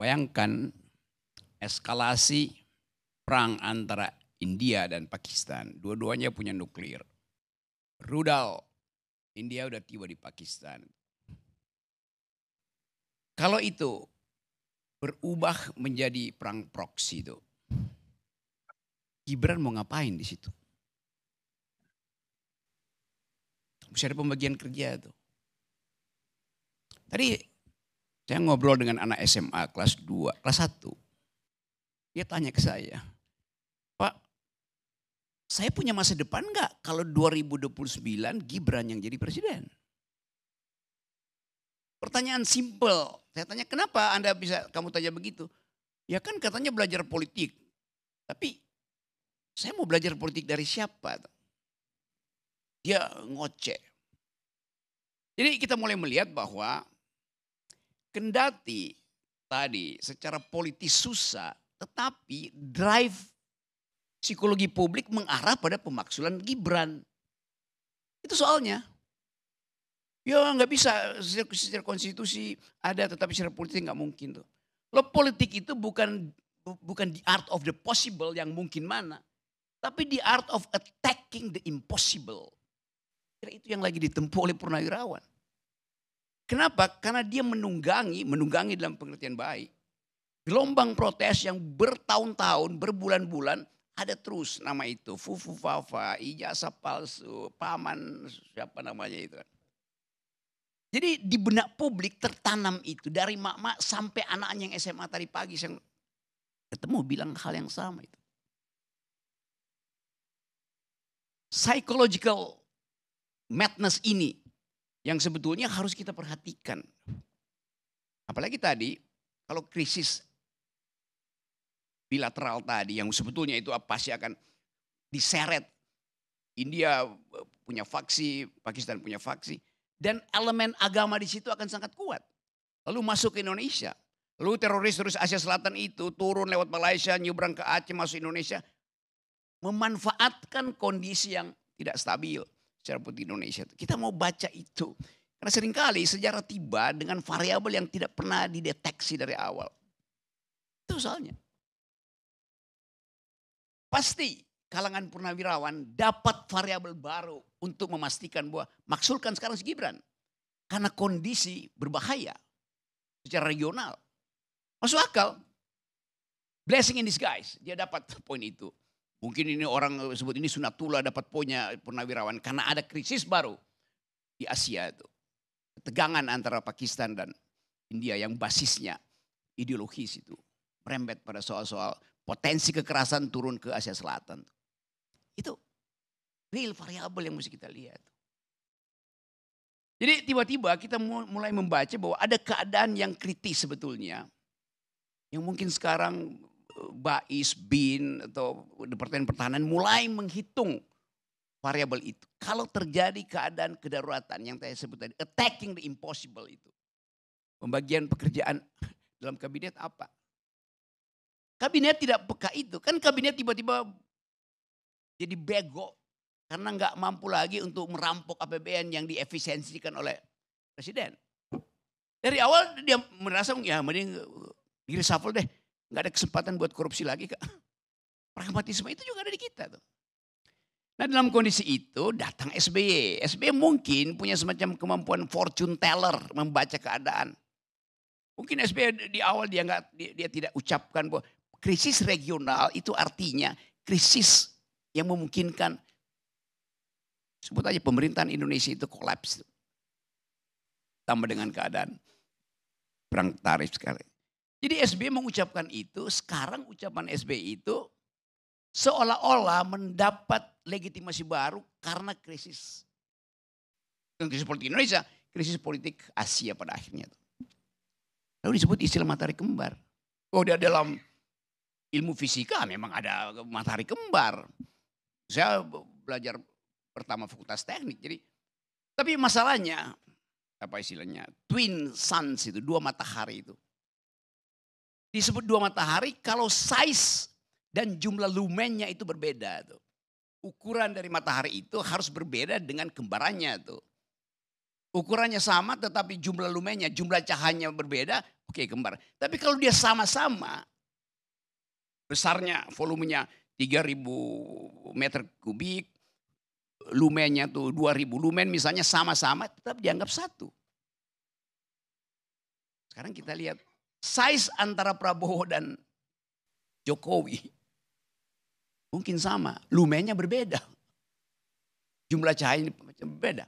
Bayangkan eskalasi perang antara India dan Pakistan. Dua-duanya punya nuklir. Rudal, India udah tiba di Pakistan. Kalau itu berubah menjadi perang proksi itu, Gibran mau ngapain di situ? Bisa ada pembagian kerja tuh. Tadi saya ngobrol dengan anak SMA kelas 2, kelas 1. Dia tanya ke saya, Pak, saya punya masa depan enggak kalau 2029 Gibran yang jadi presiden? Pertanyaan simpel. Saya tanya, kenapa Anda bisa kamu tanya begitu? Ya kan katanya belajar politik. Tapi saya mau belajar politik dari siapa? Dia ngoceh. Jadi kita mulai melihat bahwa kendati tadi secara politis susah, tetapi drive psikologi publik mengarah pada pemaksulan Gibran. Itu soalnya. Ya nggak bisa secara konstitusi ada, tetapi secara politik nggak mungkin tuh. Lo politik itu bukan the art of the possible yang mungkin mana, tapi the art of attacking the impossible. Kira itu yang lagi ditempuh oleh Purnawirawan. Kenapa? Karena dia menunggangi dalam pengertian baik. Gelombang protes yang bertahun-tahun, berbulan-bulan, ada terus nama itu. Fufu Fafa, ijazah palsu, paman siapa namanya itu kan. Jadi di benak publik tertanam itu. Dari mak-mak sampai anaknya yang SMA tadi pagi. Saya ketemu bilang hal yang sama itu. Psychological madness ini yang sebetulnya harus kita perhatikan. Apalagi tadi kalau krisis bilateral tadi yang sebetulnya itu pasti akan diseret. India punya faksi, Pakistan punya faksi. Dan elemen agama di situ akan sangat kuat. Lalu masuk ke Indonesia. Lalu teroris Asia Selatan itu turun lewat Malaysia, nyebrang ke Aceh, masuk Indonesia. Memanfaatkan kondisi yang tidak stabil secara politik Indonesia. Kita mau baca itu. Karena seringkali sejarah tiba dengan variabel yang tidak pernah dideteksi dari awal. Itu soalnya. Pasti kalangan Purnawirawan dapat variabel baru untuk memastikan bahwa maksulkan sekarang si Gibran. Karena kondisi berbahaya secara regional. Masuk akal. Blessing in disguise. Dia dapat poin itu. Mungkin ini orang sebut ini sunatullah dapat poinnya Purnawirawan. Karena ada krisis baru di Asia itu. Ketegangan antara Pakistan dan India yang basisnya ideologis itu. Merembet pada soal-soal potensi kekerasan turun ke Asia Selatan. Itu real variabel yang mesti kita lihat. Jadi tiba-tiba kita mulai membaca bahwa ada keadaan yang kritis sebetulnya. Yang mungkin sekarang BAIS, BIN atau Departemen Pertahanan mulai menghitung variabel itu. Kalau terjadi keadaan kedaruratan yang saya sebut tadi, attacking the impossible itu. Pembagian pekerjaan dalam kabinet apa? Kabinet tidak peka itu. Kan kabinet tiba-tiba jadi bego karena nggak mampu lagi untuk merampok APBN yang diefisiensikan oleh presiden. Dari awal dia merasa ya mending di reshuffle deh, nggak ada kesempatan buat korupsi lagi. Pragmatisme itu juga ada di kita tuh. Nah dalam kondisi itu datang SBY. SBY mungkin punya semacam kemampuan fortune teller membaca keadaan. Mungkin SBY di awal dia tidak ucapkan bahwa krisis regional itu artinya krisis yang memungkinkan sebut aja pemerintahan Indonesia itu kolaps. Tambah dengan keadaan perang tarif sekali. Jadi SBY mengucapkan itu, sekarang ucapan SBY itu seolah-olah mendapat legitimasi baru karena krisis. Bukan krisis politik Indonesia, krisis politik Asia pada akhirnya. Lalu disebut istilah matahari kembar. Oh dia dalam ilmu fisika memang ada matahari kembar. Saya belajar pertama fakultas teknik. Jadi, tapi masalahnya apa istilahnya? Twin suns itu, dua matahari itu. Disebut dua matahari kalau size dan jumlah lumennya itu berbeda tuh. Ukuran dari matahari itu harus berbeda dengan kembarannya tuh. Ukurannya sama tetapi jumlah lumennya, jumlah cahayanya berbeda, oke kembar. Tapi kalau dia sama-sama, besarnya, volumenya 3.000 meter kubik, lumennya tuh 2.000 lumen misalnya sama-sama, tetap dianggap satu. Sekarang kita lihat size antara Prabowo dan Jokowi mungkin sama, lumennya berbeda. Jumlah cahayanya berbeda.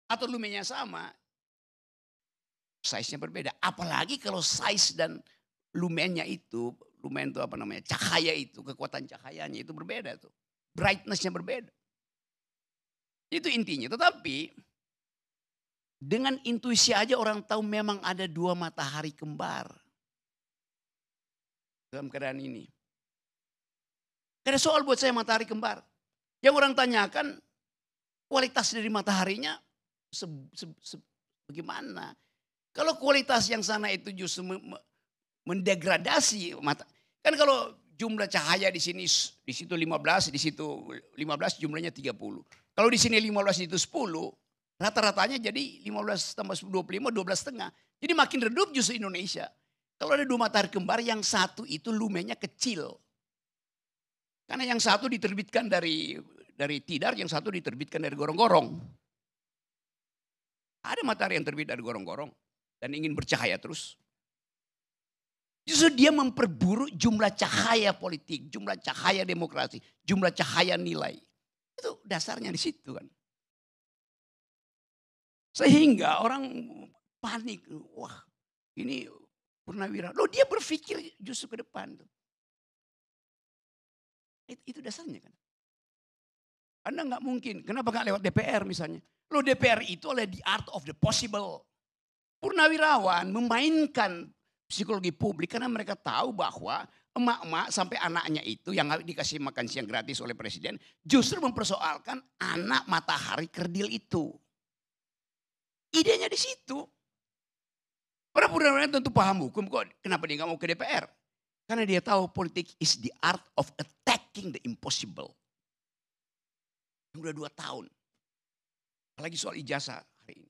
Atau lumennya sama, size-nya berbeda. Apalagi kalau size dan lumennya itu, lumen itu apa namanya, cahaya itu, kekuatan cahayanya itu berbeda tuh. Brightness-nya berbeda. Itu intinya. Tetapi dengan intuisi aja orang tahu memang ada dua matahari kembar dalam keadaan ini. Gak ada soal buat saya matahari kembar. Yang orang tanyakan kualitas dari mataharinya bagaimana. Kalau kualitas yang sana itu justru mendegradasi mata. Kan kalau jumlah cahaya di sini di situ 15, di situ 15 jumlahnya 30. Kalau di sini 15 itu 10, rata-ratanya jadi 15 tambah 25, 12,5. Jadi makin redup justru Indonesia. Kalau ada dua matahari kembar, yang satu itu lumennya kecil. Karena yang satu diterbitkan dari tidar, yang satu diterbitkan dari gorong-gorong. Ada matahari yang terbit dari gorong-gorong dan ingin bercahaya terus. Justru dia memperburuk jumlah cahaya politik, jumlah cahaya demokrasi, jumlah cahaya nilai. Itu dasarnya di situ kan. Sehingga orang panik. Wah ini Purnawirawan. Loh dia berpikir justru ke depan. Tuh. Itu dasarnya kan. Anda nggak mungkin. Kenapa nggak lewat DPR misalnya? Loh DPR itu adalah the art of the possible. Purnawirawan memainkan psikologi publik karena mereka tahu bahwa emak-emak sampai anaknya itu yang dikasih makan siang gratis oleh presiden justru mempersoalkan anak matahari kerdil itu. Idenya di situ. Para purnawirawan tentu paham hukum kok. Kenapa dia nggak mau ke DPR? Karena dia tahu politik is the art of attacking the impossible. Udah 2 tahun. Apalagi soal ijazah hari ini.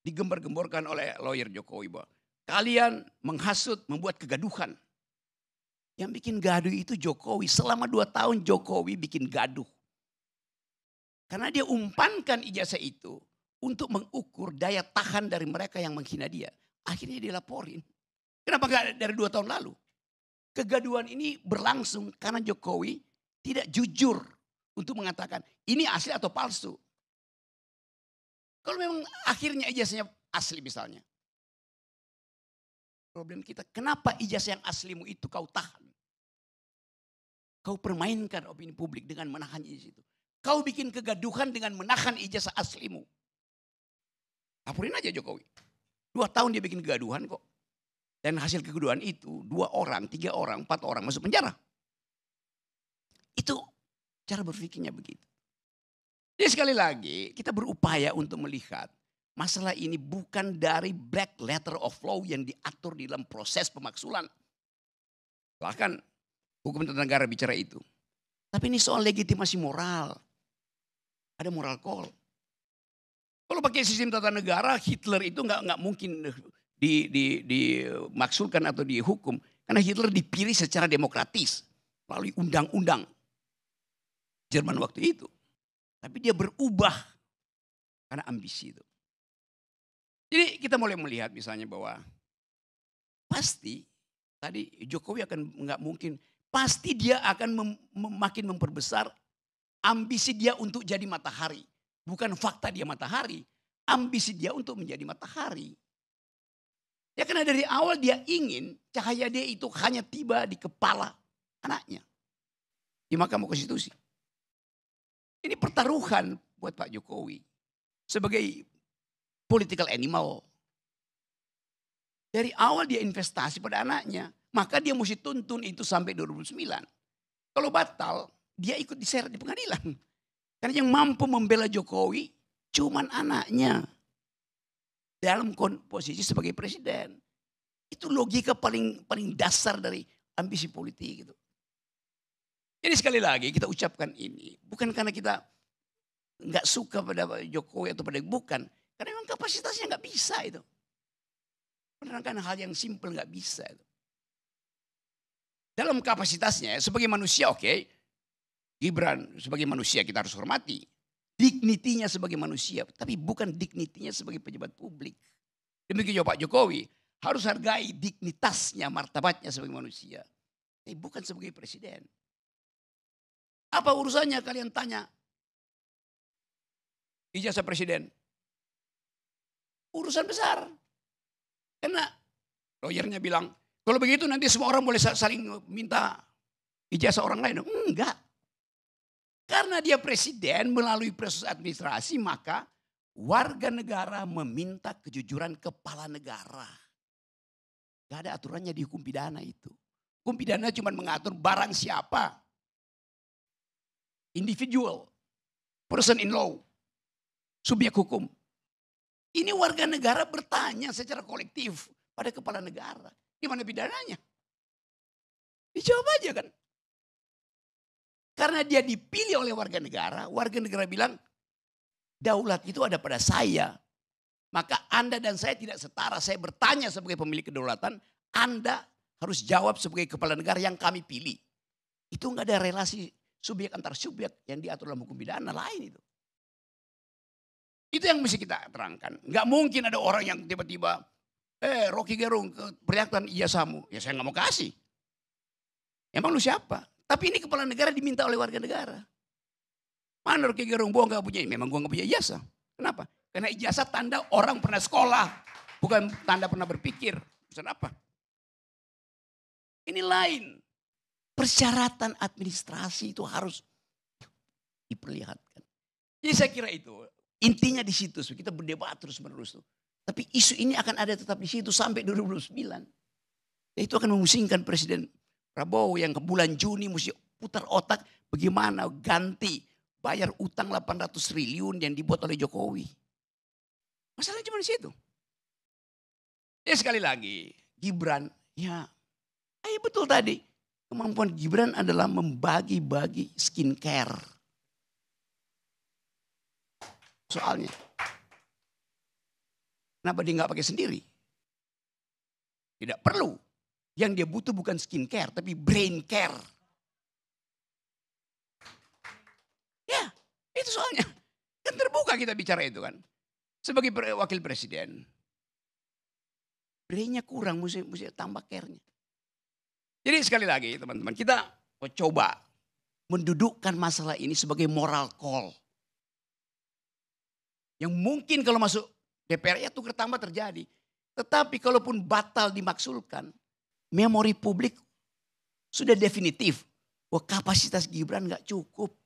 Digembar-gemborkan oleh lawyer Jokowi bahwa kalian menghasut, membuat kegaduhan. Yang bikin gaduh itu Jokowi. Selama 2 tahun Jokowi bikin gaduh. Karena dia umpankan ijazah itu untuk mengukur daya tahan dari mereka yang menghina dia. Akhirnya dilaporin. Kenapa gak dari 2 tahun lalu? Kegaduhan ini berlangsung karena Jokowi tidak jujur untuk mengatakan ini asli atau palsu. Kalau memang akhirnya ijazahnya asli misalnya. Problem kita, kenapa ijazah yang aslimu itu kau tahan? Kau permainkan opini publik dengan menahan ijazah itu. Kau bikin kegaduhan dengan menahan ijazah aslimu. Laporin aja Jokowi. 2 tahun dia bikin kegaduhan kok. Dan hasil kegaduhan itu 2 orang, 3 orang, 4 orang masuk penjara. Itu cara berpikirnya begitu. Jadi sekali lagi kita berupaya untuk melihat masalah ini bukan dari black letter of law yang diatur di dalam proses pemaksulan. Bahkan hukum tata negara bicara itu. Tapi ini soal legitimasi moral. Ada moral call. Kalau pakai sistem tata negara, Hitler itu nggak mungkin dimaksulkan atau dihukum. Karena Hitler dipilih secara demokratis melalui undang-undang Jerman waktu itu. Tapi dia berubah karena ambisi itu. Jadi kita mulai melihat misalnya bahwa pasti tadi Jokowi akan nggak mungkin, pasti dia akan makin memperbesar ambisi dia untuk jadi matahari. Bukan fakta dia matahari, ambisi dia untuk menjadi matahari. Ya karena dari awal dia ingin cahaya dia itu hanya tiba di kepala anaknya. Di Mahkamah Konstitusi. Ini pertaruhan buat Pak Jokowi. Sebagai political animal. Dari awal dia investasi pada anaknya. Maka dia mesti tuntun itu sampai 2009. Kalau batal, dia ikut diseret di pengadilan. Karena yang mampu membela Jokowi cuman anaknya. Dalam posisi sebagai presiden. Itu logika paling dasar dari ambisi politik gitu. Jadi sekali lagi kita ucapkan ini. Bukan karena kita nggak suka pada Jokowi atau pada bukan. Karena memang kapasitasnya nggak bisa itu. Menerangkan hal yang simpel nggak bisa itu. Dalam kapasitasnya sebagai manusia oke. Gibran sebagai manusia kita harus hormati. Dignitinya sebagai manusia. Tapi bukan dignitinya sebagai pejabat publik. Demikian juga Pak Jokowi. Harus hargai dignitasnya, martabatnya sebagai manusia. Tapi bukan sebagai presiden. Apa urusannya kalian tanya? Ijazah presiden. Urusan besar. Karena lawyernya bilang, kalau begitu nanti semua orang boleh saling minta ijazah orang lain. Enggak. Karena dia presiden melalui proses administrasi, maka warga negara meminta kejujuran kepala negara. Gak ada aturannya di hukum pidana itu. Hukum pidana cuma mengatur barang siapa. Individual. Person in law. Subjek hukum. Ini warga negara bertanya secara kolektif pada kepala negara. Gimana pidananya? Dijawab aja kan. Karena dia dipilih oleh warga negara bilang, daulat itu ada pada saya. Maka Anda dan saya tidak setara. Saya bertanya sebagai pemilik kedaulatan, Anda harus jawab sebagai kepala negara yang kami pilih. Itu enggak ada relasi subjek antar subjek yang diatur dalam hukum pidana lain itu. Itu yang mesti kita terangkan. Enggak mungkin ada orang yang tiba-tiba, Rocky Gerung perlihatkan ijazahmu. Ya saya enggak mau kasih. Emang lu siapa? Tapi ini kepala negara diminta oleh warga negara. Mana Rocky Gerung? Gua enggak punya, memang gua enggak punya ijazah. Kenapa? Karena ijazah tanda orang pernah sekolah. Bukan tanda pernah berpikir. Maksud apa? Ini lain. Persyaratan administrasi itu harus diperlihatkan. Jadi saya kira itu. Intinya di situ. Kita berdebat terus menerus. Tapi isu ini akan ada tetap di situ sampai 2029. Dan itu akan memusingkan Presiden Prabowo yang ke bulan Juni mesti putar otak. Bagaimana ganti bayar utang 800 triliun yang dibuat oleh Jokowi. Masalahnya cuma di situ. Ya sekali lagi, Gibran, ya betul tadi. Kemampuan Gibran adalah membagi-bagi skincare. Soalnya. Kenapa dia nggak pakai sendiri? Tidak perlu. Yang dia butuh bukan skincare, tapi brain care. Ya, itu soalnya. Kan terbuka kita bicara itu kan. Sebagai wakil presiden, brainnya kurang, mesti tambah care-nya. Jadi sekali lagi teman-teman, kita coba mendudukkan masalah ini sebagai moral call. Yang mungkin kalau masuk DPR ya tukar tambah terjadi. Tetapi kalaupun batal dimaksulkan, memori publik sudah definitif bahwa kapasitas Gibran gak cukup.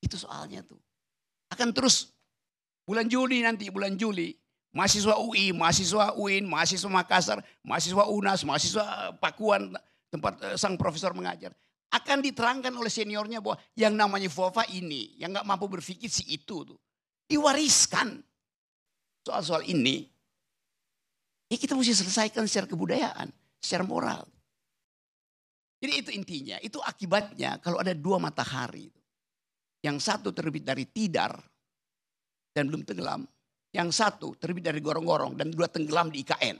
Itu soalnya tuh. Akan terus bulan Juli nanti, bulan Juli, mahasiswa UI, mahasiswa UIN, mahasiswa Makassar, mahasiswa UNAS, mahasiswa Pakuan, tempat sang profesor mengajar. Akan diterangkan oleh seniornya bahwa yang namanya FOFA ini, yang gak mampu berpikir si itu tuh. Diwariskan. Soal-soal ini, ya kita mesti selesaikan secara kebudayaan, secara moral. Jadi itu intinya, itu akibatnya kalau ada dua matahari. Yang satu terbit dari tidar dan belum tenggelam. Yang satu terbit dari gorong-gorong dan dua tenggelam di IKN.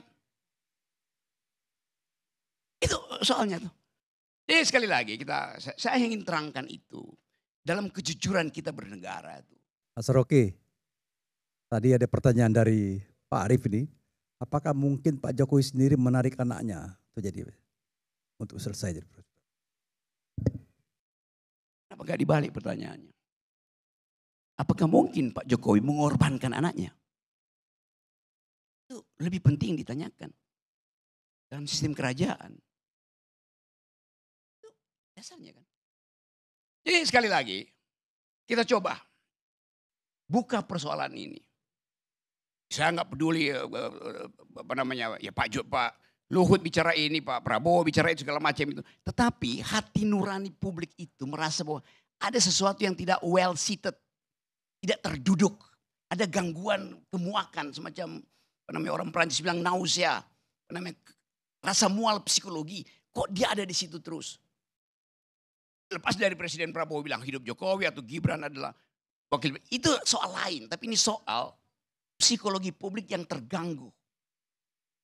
Itu soalnya tuh. Jadi sekali lagi saya ingin terangkan itu. Dalam kejujuran kita bernegara itu. Mas Rocky, tadi ada pertanyaan dari Pak Arief ini. Apakah mungkin Pak Jokowi sendiri menarik anaknya untuk selesai? Kenapa gak dibalik pertanyaannya? Apakah mungkin Pak Jokowi mengorbankan anaknya? Itu lebih penting ditanyakan. Dalam sistem kerajaan. Itu dasarnya kan. Jadi sekali lagi, kita coba buka persoalan ini. Saya nggak peduli apa namanya ya Pak Luhut bicara ini, Pak Prabowo bicara itu segala macam itu. Tetapi hati nurani publik itu merasa bahwa ada sesuatu yang tidak well seated, tidak terduduk, ada gangguan kemuakan semacam apa namanya orang Prancis bilang nausea, apa namanya rasa mual psikologi. Kok dia ada di situ terus? Lepas dari Presiden Prabowo bilang hidup Jokowi atau Gibran adalah wakil, itu soal lain. Tapi ini soal psikologi publik yang terganggu.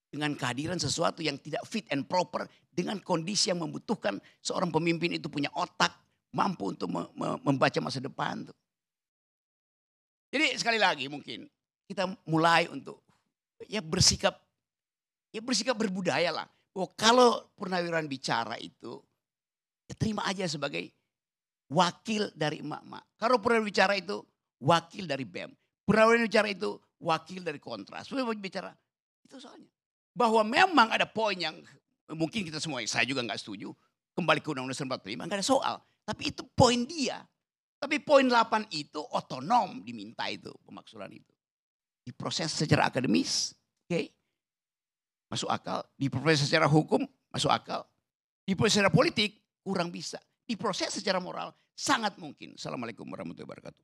Dengan kehadiran sesuatu yang tidak fit and proper. Dengan kondisi yang membutuhkan seorang pemimpin itu punya otak. Mampu untuk membaca masa depan. Jadi sekali lagi mungkin kita mulai untuk bersikap berbudaya lah. Bahwa kalau purnawirawan bicara itu, ya terima aja sebagai wakil dari emak-emak. Kalau purnawirawan bicara itu wakil dari BEM. Purnawirawan bicara itu wakil dari Kontras. Purnawirawan bicara itu soalnya. Bahwa memang ada poin yang mungkin kita semua, saya juga nggak setuju. Kembali ke Undang-Undang 45, nggak ada soal. Tapi itu poin dia. Tapi poin 8 itu otonom diminta itu, pemaksulan itu. Diproses secara akademis, oke, masuk akal. Diproses secara hukum, masuk akal. Diproses secara politik, kurang bisa. Diproses secara moral, sangat mungkin. Assalamualaikum warahmatullahi wabarakatuh.